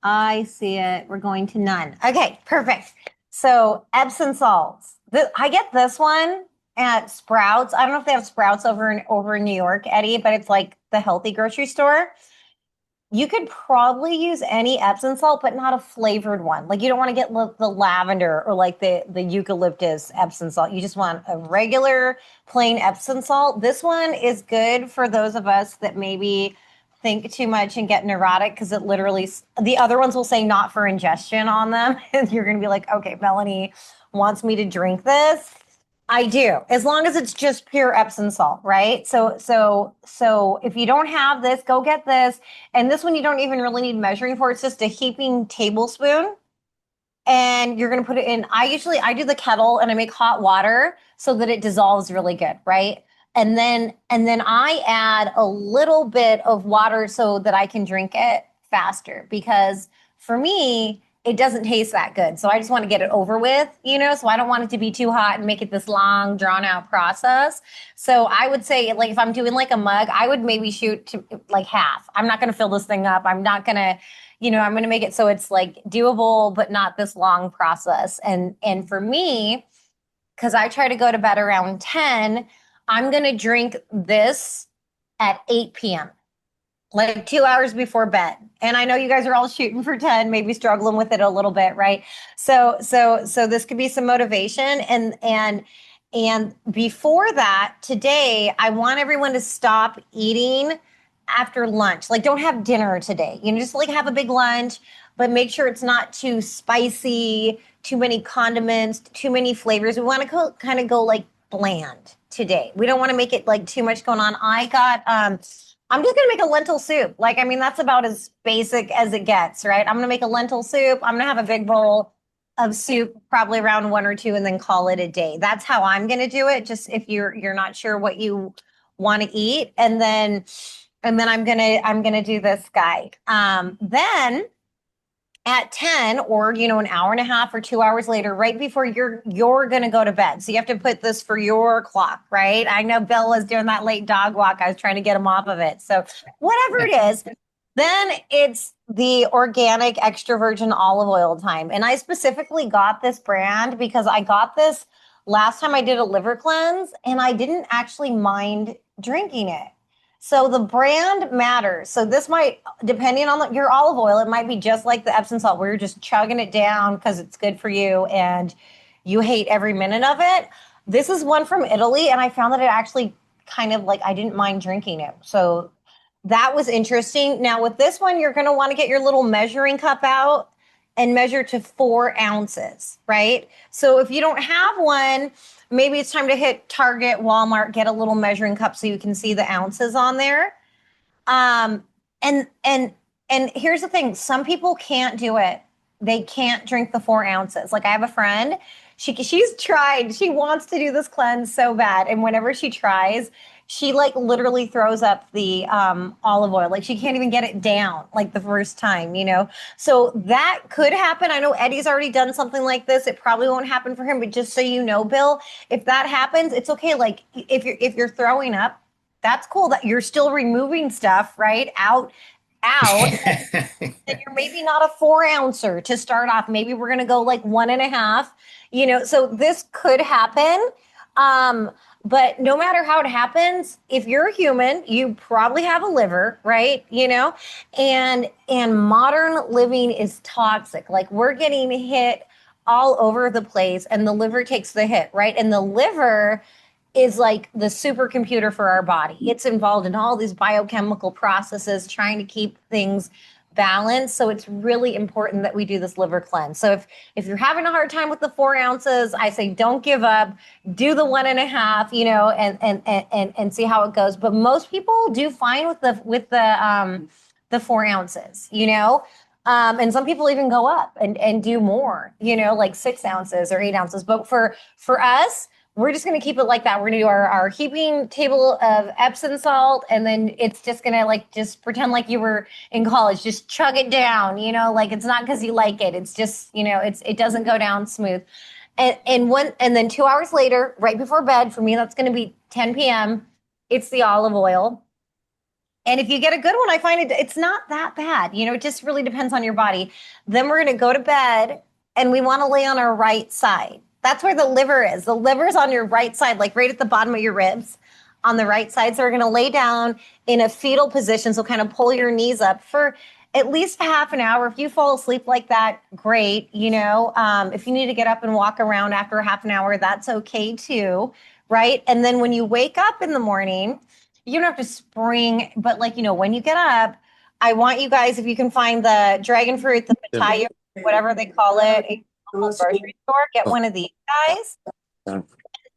I see it. We're going to none. Okay, perfect. So Epsom salts. I get this one at Sprouts. I don't know if they have Sprouts over in New York, Eddie, but it's like the healthy grocery store. You could probably use any Epsom salt, but not a flavored one. Like you don't want to get the lavender or like the eucalyptus Epsom salt. You just want a regular plain Epsom salt. This one is good for those of us that maybe think too much and get neurotic because it literally, the other ones will say not for ingestion on them. And you're going to be like, okay, Melanie wants me to drink this. I do, as long as it's just pure Epsom salt, right? So if you don't have this, go get this. And this one you don't even really need measuring for. It's just a heaping tablespoon, and you're gonna put it in. I do the kettle and I make hot water so that it dissolves really good, right? And then I add a little bit of water so that I can drink it faster because for me, it doesn't taste that good. So I just want to get it over with, so I don't want it to be too hot and make it this long, drawn out process. So I would say, like, if I'm doing like a mug, I would maybe shoot to like half. I'm not going to fill this thing up. I'm not going to, I'm going to make it so it's like doable, but not this long process. And for me, because I try to go to bed around 10, I'm going to drink this at 8 p.m., like 2 hours before bed. And I know you guys are all shooting for 10, maybe struggling with it a little bit, right? So this could be some motivation. And before that, today, I want everyone to stop eating after lunch. Like, don't have dinner today. Just like have a big lunch, but make sure it's not too spicy, too many condiments, too many flavors. We want to kind of go like bland today. We don't want to make it like too much going on. I'm just gonna make a lentil soup. Like, I mean, that's about as basic as it gets, right? I'm gonna make a lentil soup. I'm gonna have a big bowl of soup, probably around one or two, and then call it a day. That's how I'm gonna do it. Just if you're not sure what you want to eat, and then I'm gonna do this guy. Then at 10, or an hour and a half or 2 hours later, right before you're gonna go to bed, so you have to put this for your clock, right? I know Bill was doing that late dog walk. I was trying to get him off of it, so whatever it is, then it's the organic extra virgin olive oil time. And I specifically got this brand because I got this last time I did a liver cleanse and I didn't actually mind drinking it. So the brand matters. So this might, depending on your olive oil, it might be just like the Epsom salt where you're just chugging it down because it's good for you and you hate every minute of it. This is one from Italy, and I found that it actually kind of like I didn't mind drinking it. So that was interesting. Now with this one, you're going to want to get your little measuring cup out and measure to 4 ounces, right? So if you don't have one, maybe it's time to hit Target, Walmart, get a little measuring cup so you can see the ounces on there. Um, and and and here's the thing: some people can't do it. They can't drink the 4 ounces. Like I have a friend, she's tried. She wants to do this cleanse so bad, and whenever she tries, she like literally throws up the olive oil. Like she can't even get it down like the first time. So that could happen. I know Eddie's already done something like this. It probably won't happen for him, but just so you know, Bill, if that happens, it's okay. Like if you're throwing up, that's cool that you're still removing stuff, right? Out. And you're maybe not a 4 ouncer to start off. Maybe we're gonna go like 1.5, so this could happen. But no matter how it happens, if you're a human, you probably have a liver, right? And modern living is toxic. Like we're getting hit all over the place, and the liver takes the hit, right? And the liver is like the supercomputer for our body. It's involved in all these biochemical processes trying to keep things balanced. So it's really important that we do this liver cleanse. So if you're having a hard time with the 4 ounces, I say don't give up. Do the 1.5, and see how it goes. But most people do fine with the 4 ounces, and some people even go up and do more, like 6 ounces or 8 ounces. But for us, we're just going to keep it like that. We're going to do our heaping table of Epsom salt, and then it's just going to like just pretend like you were in college. Just chug it down, like it's not because you like it. It's just, it doesn't go down smooth. And then 2 hours later, right before bed, for me, that's going to be 10 p.m. It's the olive oil. And if you get a good one, I find it's not that bad. It just really depends on your body. Then we're going to go to bed and we want to lay on our right side. That's where the liver is. The liver is on your right side, like right at the bottom of your ribs on the right side. So we're going to lay down in a fetal position. So kind of pull your knees up for at least half an hour. If you fall asleep like that, great. If you need to get up and walk around after half an hour, that's okay too. Right. And then when you wake up in the morning, you don't have to spring, but when you get up, I want you guys, if you can find the dragon fruit, the pitaya, whatever they call it, a local grocery store, get one of these guys.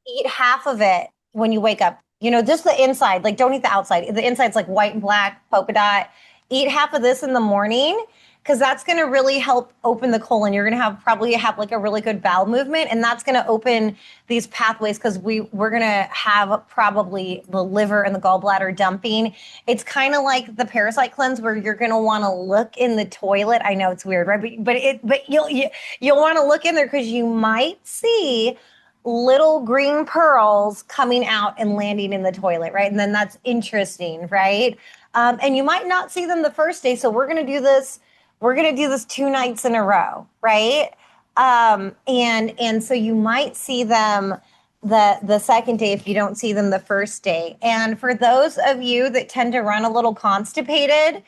Eat half of it when you wake up. Just the inside, like don't eat the outside. The inside's like white and black, polka dot. Eat half of this in the morning because that's going to really help open the colon. You're going to probably have like a really good bowel movement, and that's going to open these pathways because we're going to have probably the liver and the gallbladder dumping. It's kind of like the parasite cleanse where you're going to want to look in the toilet. I know it's weird, right? But you'll want to look in there because you might see little green pearls coming out and landing in the toilet, right? And then that's interesting, right? And you might not see them the first day. So we're going to do this. We're going to do this 2 nights in a row, right? And so you might see them the second day if you don't see them the first day. And for those of you that tend to run a little constipated,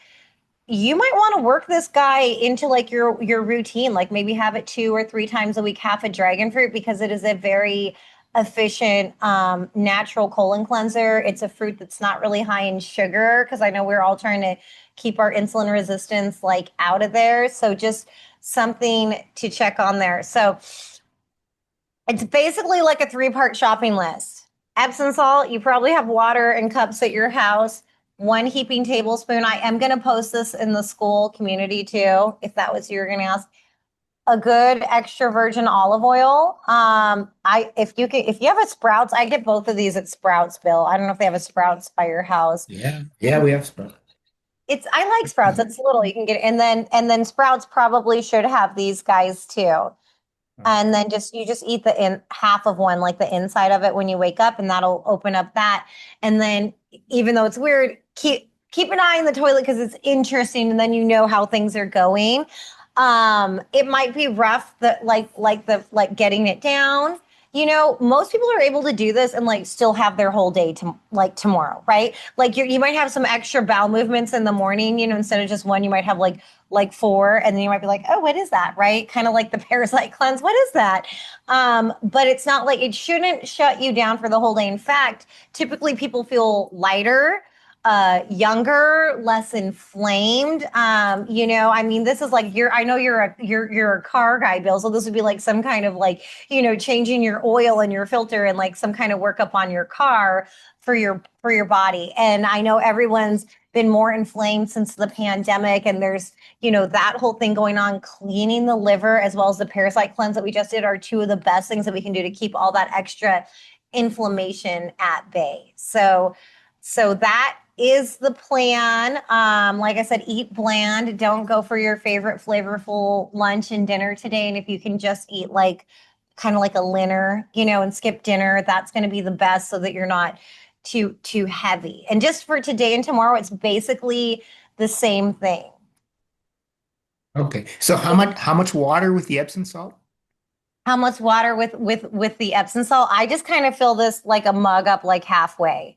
you might want to work this guy into like your routine, like maybe have it 2 or 3 times a week, half a dragon fruit, because it is a very efficient natural colon cleanser. It's a fruit that's not really high in sugar because I know we're all trying to keep our insulin resistance like out of there. So just something to check on there. So it's basically like a 3-part shopping list. Epsom salt, you probably have water and cups at your house. 1 heaping tablespoon. I am going to post this in the school community too, if that was you were going to ask. A good extra virgin olive oil. If you have a Sprouts, I get both of these at Sprouts, Bill. I don't know if they have a Sprouts by your house. Yeah, we have Sprouts. I like Sprouts. It's little. You can get it. And then Sprouts probably should have these guys too. And then you just eat the half of one, like the inside of it when you wake up, and that'll open up that. And then even though it's weird, keep an eye on the toilet because it's interesting, and then you know how things are going. It might be rough that like getting it down. Most people are able to do this and like still have their whole day to like tomorrow, right? Like you might have some extra bowel movements in the morning, instead of just one, you might have like 4, and then you might be like, oh, what is that? Right? Kind of like the parasite cleanse. What is that? But it's not like it shouldn't shut you down for the whole day. In fact, typically people feel lighter, younger, less inflamed. This is like I know you're a car guy, Bill. So this would be like some kind of like, changing your oil and your filter and like some kind of workup on your car for your body. And I know everyone's been more inflamed since the pandemic, and there's, that whole thing going on. Cleaning the liver as well as the parasite cleanse that we just did are 2 of the best things that we can do to keep all that extra inflammation at bay. So that is the plan. Like I said, eat bland. Don't go for your favorite flavorful lunch and dinner today. And if you can just eat like kind of like a dinner, and skip dinner, that's going to be the best so that you're not too heavy. And just for today and tomorrow, it's basically the same thing. Okay. So how much water with the Epsom salt? How much water with the Epsom salt? I just kind of fill this like a mug up like halfway.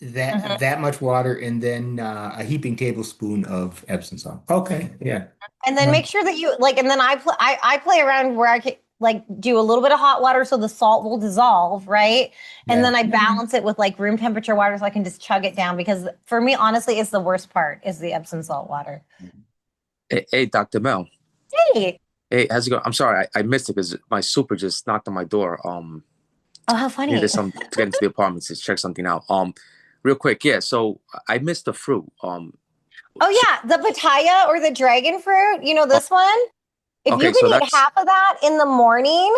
That much water and then a heaping tablespoon of Epsom salt. Okay, yeah. And then make sure that you like, and then I play around where I can like do a little bit of hot water so the salt will dissolve, right? And then I balance it with like room temperature water so I can just chug it down, because for me, honestly, it's the worst part is the Epsom salt water. Hey, Dr. Mel. Hey. Hey, how's it going? I'm sorry, I missed it because my super just knocked on my door. Oh, how funny. Needed to get into the apartment to check something out. Real quick, yeah. So I missed the fruit. Oh yeah, the pitaya or the dragon fruit. This one. If okay, you can eat half of that in the morning,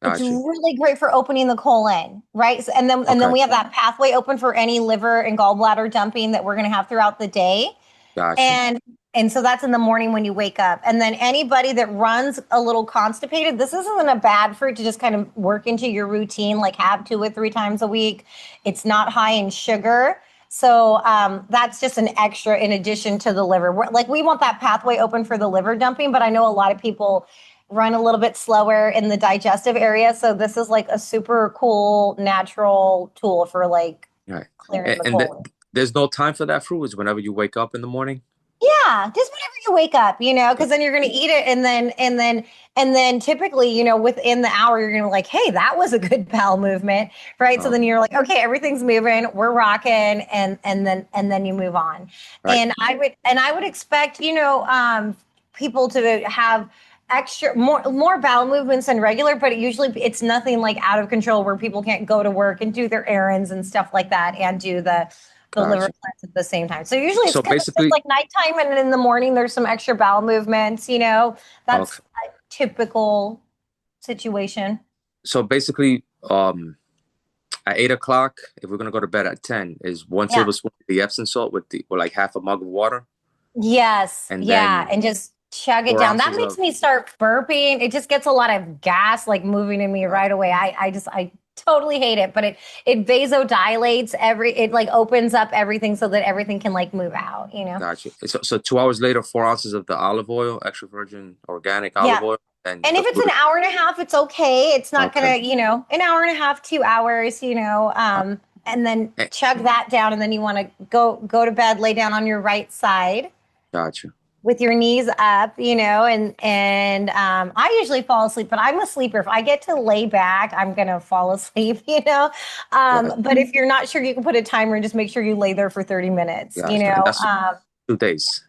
it's really great for opening the colon, right? So, and then we have that pathway open for any liver and gallbladder dumping that we're going to have throughout the day. Gotcha. And so that's in the morning when you wake up. And then anybody that runs a little constipated, this isn't a bad fruit to just kind of work into your routine, like have 2 or 3 times a week. It's not high in sugar. So that's just an extra in addition to the liver. Like we want that pathway open for the liver dumping, but I know a lot of people run a little bit slower in the digestive area. So this is like a super cool natural tool for like Right. clearing the And colon. there's no time for that fruit. It's whenever you wake up in the morning. Yeah, just whenever you wake up, because then you're going to eat it, and then typically, within the hour, you're going to like, hey, that was a good bowel movement, right? So Oh, then you're like, okay, everything's moving, we're rocking, and then you move on. right. And I would expect, people to have extra more bowel movements than regular, but it's nothing like out of control where people can't go to work and do their errands and stuff like that and do the liver Gotcha. cleanse at the same time. So usually it's So kind of just basically, like nighttime, and then in the morning there's some extra bowel movements. That's okay. a typical situation. So basically, at 8 o'clock, if we're gonna go to bed at 10, is one Yeah. tablespoon of the Epsom salt with like half a mug of water, Yes. and Yeah. then And just chug it four down. That ounces makes of me start burping. It just gets a lot of gas like moving in me right away. I totally hate it, but it vasodilates it like opens up everything so that everything can like move out. gotcha. So 2 hours later, 4 ounces of the olive oil, extra virgin organic olive Yeah. oil, and And the if it's fruit. an hour and a half, it's okay. It's not Okay. gonna, an hour and a half, 2 hours, and then Eh, chug that down. And then you want to go to bed, lay down on your right side Gotcha. with your knees up, and I usually fall asleep, but I'm a sleeper. If I get to lay back, I'm gonna fall asleep, Right. But if you're not sure, you can put a timer and just make sure you lay there for 30 minutes, Gotcha. And that's um, 2 days.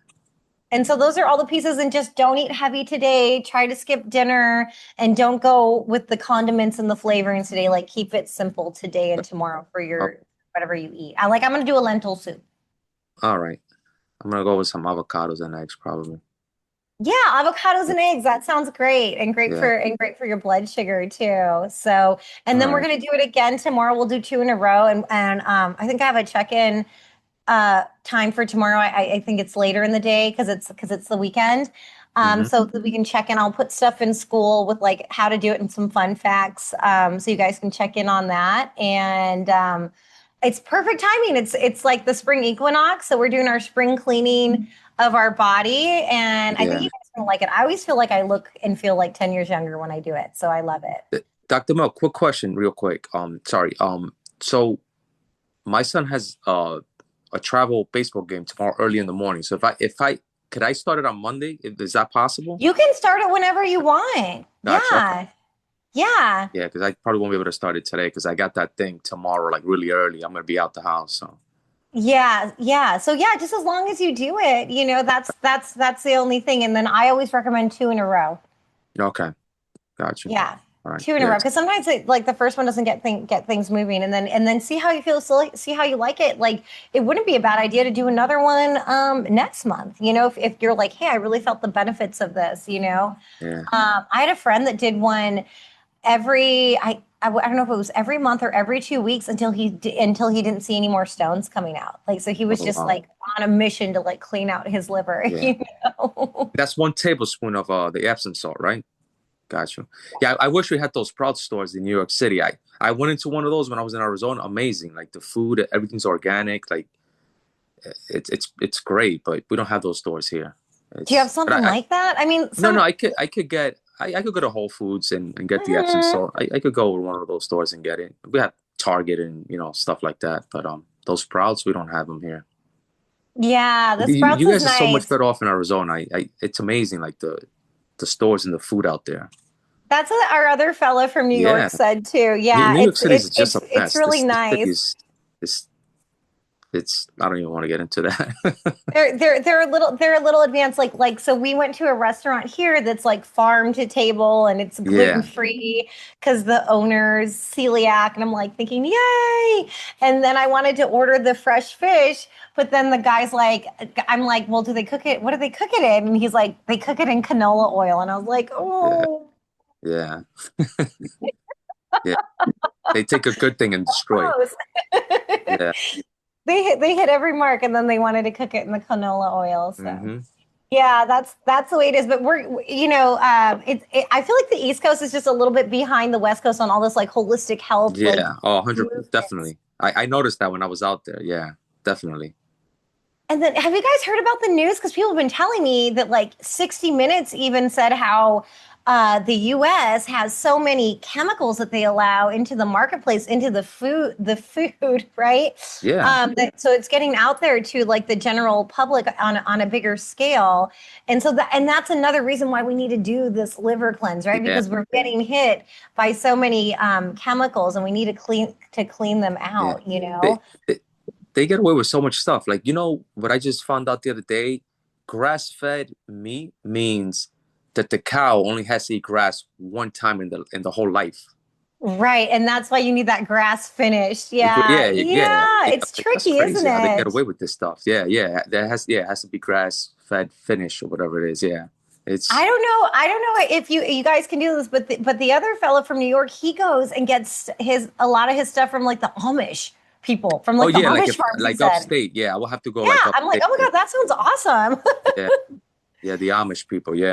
and so those are all the pieces. And just don't eat heavy today. Try to skip dinner and don't go with the condiments and the flavorings today. Like keep it simple today and tomorrow for Oh, your whatever you eat. I'm going to do a lentil soup. all right. I'm gonna go with some avocados and eggs, probably. Yeah, avocados and eggs. That sounds great and great Yeah. for your blood sugar too. So, and then All we're right. going to do it again tomorrow. We'll do two in a row, and I think I have a check-in time for tomorrow. I think it's later in the day because it's the weekend. Mm-hmm. So that we can check in. I'll put stuff in school with like how to do it and some fun facts. So you guys can check in on that. And it's perfect timing. It's like the spring equinox. So we're doing our spring cleaning of our body. And I think Yeah. you guys are gonna like it. I always feel like I look and feel like 10 years younger when I do it. So I love it. Dr. Mel, quick question, real quick. Sorry. So my son has a travel baseball game tomorrow early in the morning. So if I could I start it on Monday? Is that possible? You can start it whenever you want. Gotcha. Yeah. Okay. Yeah. Yeah, because I probably won't be able to start it today because I got that thing tomorrow, like really early. I'm gonna be out the house. So Yeah, yeah. So yeah, just as long as you do it, that's the only thing. And then I always recommend two in a row. okay, gotcha. Yeah, All right. two in a Yeah. row because sometimes like the first one doesn't get things moving, and then see how you feel, see how you like it. Like it wouldn't be a bad idea to do another one next month. If you're like, hey, I really felt the benefits of this. Yeah. I had a friend that did one I don't know if it was every month or every 2 weeks until he didn't see any more stones coming out. Like so he was Oh, just wow. like on a mission to like clean out his liver. Yeah. That's 1 tablespoon of the Epsom salt, right? Gotcha. Yeah, I wish we had those Sprout stores in New York City. I went into one of those when I was in Arizona. Amazing. Like the food, everything's organic. Like it's great, but we don't have those stores here. Do you have something like that? I mean, No. I could go to Whole Foods and get the Epsom salt. I could go to one of those stores and get it. We have Target and stuff like that, but those Sprouts we don't have them here. Yeah, the Sprouts You is guys are so much nice. better off in Arizona. It's amazing, like the stores and the food out there. That's what our other fellow from New Yeah. York said too. Yeah, New York City is just a it's mess. really This city nice. it's I don't even want to get into that. They're a little advanced. Like so we went to a restaurant here that's like farm to table and it's gluten free because the owner's celiac. And I'm like thinking, yay! And then I wanted to order the fresh fish, but then the guy's like, I'm like, well, do they cook it? What do they cook it in? And he's like, they cook it in canola oil. And I was like, oh. Yeah. Yeah. They take a good thing and destroy it. Yeah. They hit every mark, and then they wanted to cook it in the canola oil. So Mhm. yeah, that's the way it is. But I feel like the East Coast is just a little bit behind the West Coast on all this like holistic health. Yeah. Oh, 100%, movements. definitely. I noticed that when I was out there. Yeah, definitely. And then have you guys heard about the news? Because people have been telling me that like 60 Minutes even said how the US has so many chemicals that they allow into the marketplace, into the food, right? Yeah. So it's getting out there to like the general public on a bigger scale. And so that's another reason why we need to do this liver cleanse, right? Yeah. Because we're getting hit by so many chemicals and we need to clean them Yeah. out, you know? They get away with so much stuff. Like, you know what I just found out the other day? Grass-fed meat means that the cow only has to eat grass one time in the whole life. Right. And that's why you need that grass finished. Yeah, Yeah. yeah. It's Like, that's tricky, isn't crazy how they get it? away with this stuff. Yeah. It has to be grass-fed finish or whatever it is. Yeah. It's I don't know if you guys can do this, but the other fella from New York, he goes and gets a lot of his stuff from like the Amish people, from like the yeah, Amish farms, he like said. upstate. Yeah, I will have to go Yeah, like I'm like, upstate. oh my God, that sounds awesome. Yeah. Yeah, the Amish people. Yeah.